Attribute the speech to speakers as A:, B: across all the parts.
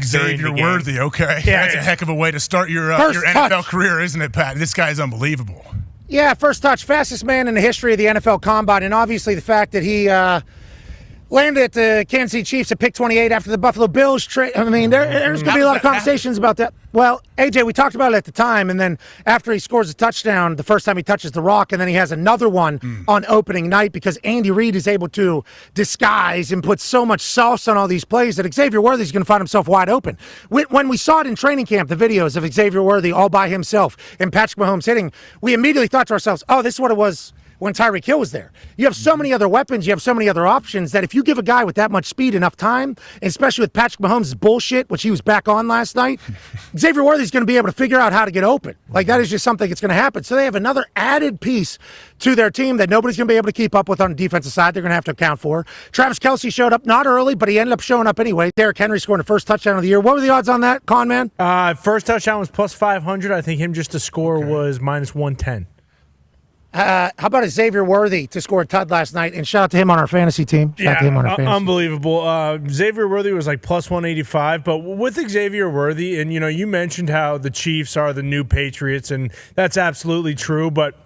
A: Xavier Worthy, okay.
B: Yeah,
A: That's a heck of a way to start your NFL career, isn't it, Pat? This guy's unbelievable.
B: Yeah, first touch, fastest man in the history of the NFL Combine, and obviously the fact that he landed at the Kansas City Chiefs at pick 28 after the Buffalo Bills trade. I mean, there's going to be a lot of conversations about that. Well, AJ, we talked about it at the time, and then after he scores a touchdown, the first time he touches the rock, and then he has another one on opening night because Andy Reid is able to disguise and put so much sauce on all these plays that Xavier Worthy is going to find himself wide open. When we saw it in training camp, the videos of Xavier Worthy all by himself and Patrick Mahomes hitting, we immediately thought to ourselves, oh, this is what it was when Tyreek Hill was there. You have so many other weapons, you have so many other options that if you give a guy with that much speed enough time, especially with Patrick Mahomes' bullshit, which he was back on last night, Xavier Worthy's going to be able to figure out how to get open. Like, that is just something that's going to happen. So they have another added piece to their team that nobody's going to be able to keep up with on the defensive side. They're going to have to account for. Travis Kelce showed up not early, but he ended up showing up anyway. Derrick Henry scoring the first touchdown of the year. What were the odds on that, Con Man?
C: First touchdown was plus 500. I think him just to score was minus 110.
B: How about a Xavier Worthy to score a tud last night? And shout out to him on our fantasy team. Shout out to him on our fantasy
C: unbelievable. Xavier Worthy was like plus 185. But with Xavier Worthy, and you mentioned how the Chiefs are the new Patriots, and that's absolutely true. But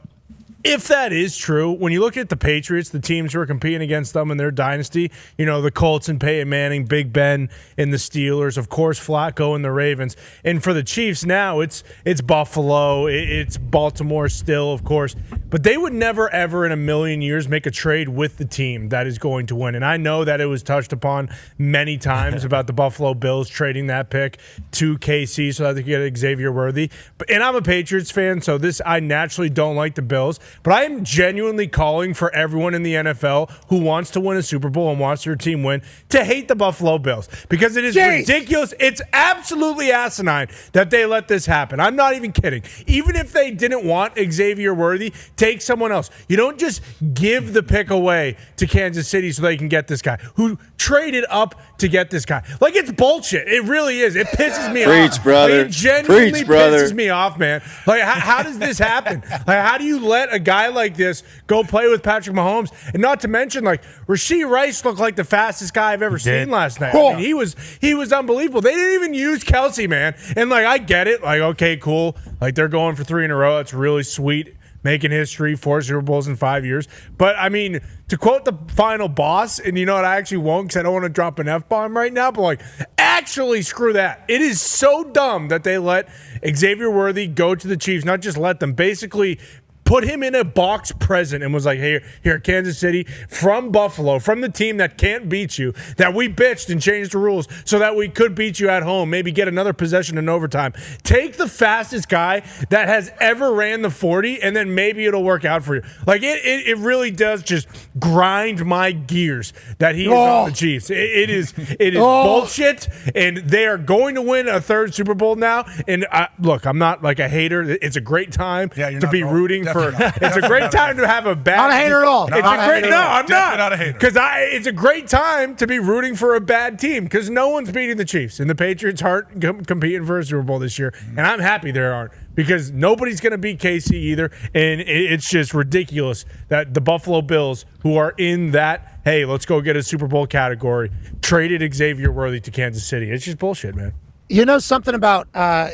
C: if that is true, when you look at the Patriots, the teams who are competing against them in their dynasty, the Colts and Peyton Manning, Big Ben and the Steelers, of course, Flacco and the Ravens. And for the Chiefs now, it's Buffalo, it's Baltimore still, of course. But they would never, ever in a million years make a trade with the team that is going to win. And I know that it was touched upon many times about the Buffalo Bills trading that pick to KC so that they could get Xavier Worthy. And I'm a Patriots fan, so I naturally don't like the Bills. But I am genuinely calling for everyone in the NFL who wants to win a Super Bowl and wants their team win to hate the Buffalo Bills because it is ridiculous. It's absolutely asinine that they let this happen. I'm not even kidding. Even if they didn't want Xavier Worthy, take someone else. You don't just give the pick away to Kansas City so they can get this guy who traded up to get this guy. Like, it's bullshit. It really is. It pisses me off.
D: Preach, brother.
C: Like, it genuinely
D: Preach, brother.
C: pisses me off, man. Like, how does this happen? Like, how do you let a guy like this go play with Patrick Mahomes? And not to mention, like, Rashee Rice looked like the fastest guy I've ever seen last night. I mean, he was unbelievable. They didn't even use Kelce, man. And, like, I get it. Like, okay, cool. Like, they're going for 3 in a row. That's really sweet. Making history, 4 Super Bowls in 5 years. But, I mean, to quote the final boss, and you know what, I actually won't because I don't want to drop an F-bomb right now, but, like, actually screw that. It is so dumb that they let Xavier Worthy go to the Chiefs, not just let them, basically put him in a box present and was like, hey, here, Kansas City, from Buffalo, from the team that can't beat you, that we bitched and changed the rules so that we could beat you at home, maybe get another possession in overtime. Take the fastest guy that has ever ran the 40, and then maybe it'll work out for you. Like, it really does just grind my gears that he is on the Chiefs. It is bullshit, and they are going to win a 3rd Super Bowl now. And look, I'm not like a hater. It's a great time to be rooting for. It's a great time to have a bad.
B: Not a hater at all.
C: I'm not.
A: Not a hater.
C: Because it's a great time to be rooting for a bad team because no one's beating the Chiefs and the Patriots aren't competing for a Super Bowl this year, and I'm happy they aren't because nobody's going to beat KC either, and it's just ridiculous that the Buffalo Bills, who are in that hey, let's go get a Super Bowl category, traded Xavier Worthy to Kansas City. It's just bullshit, man.
B: You know something about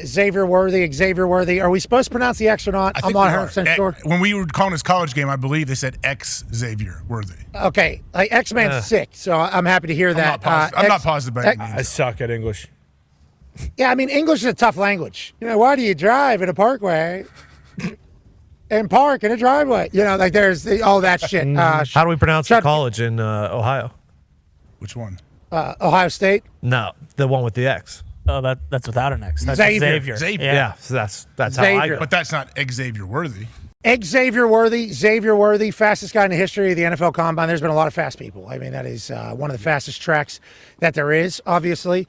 B: Xavier Worthy? Are we supposed to pronounce the X or not? I'm not 100% sure.
A: When we were calling his college game, I believe they said Xavier Worthy.
B: Okay. Like, X-Man's sick, so I'm happy to hear that.
A: I'm not positive about it.
C: I suck at English.
B: Yeah, I mean, English is a tough language. Why do you drive in a parkway and park in a driveway? Like there's all that shit.
E: How do we pronounce the college in Ohio?
A: Which one?
B: Ohio State?
E: No, the one with the X.
F: Oh, that's without an X. That's
B: Xavier.
E: Yeah, so that's
B: Xavier.
E: how I go.
A: But that's not Xavier Worthy.
B: Xavier Worthy, fastest guy in the history of the NFL Combine. There's been a lot of fast people. I mean, that is one of the fastest tracks that there is, obviously.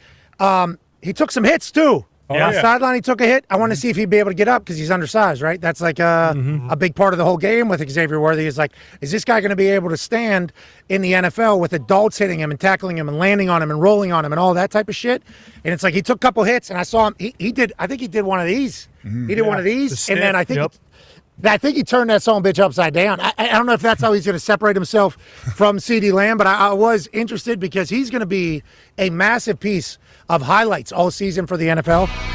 B: He took some hits, too. On the sideline, he took a hit. I want to see if he'd be able to get up because he's undersized, right? That's like a big part of the whole game with Xavier Worthy is like, is this guy going to be able to stand in the NFL with adults hitting him and tackling him and landing on him and rolling on him and all that type of shit? And it's like he took a couple hits, and I saw him. I think he did one of these. He did one of these, and then I think I think he turned that son of a bitch upside down. I don't know if that's how he's going to separate himself from CeeDee Lamb, but I was interested because he's going to be a massive piece of highlights all season for the NFL.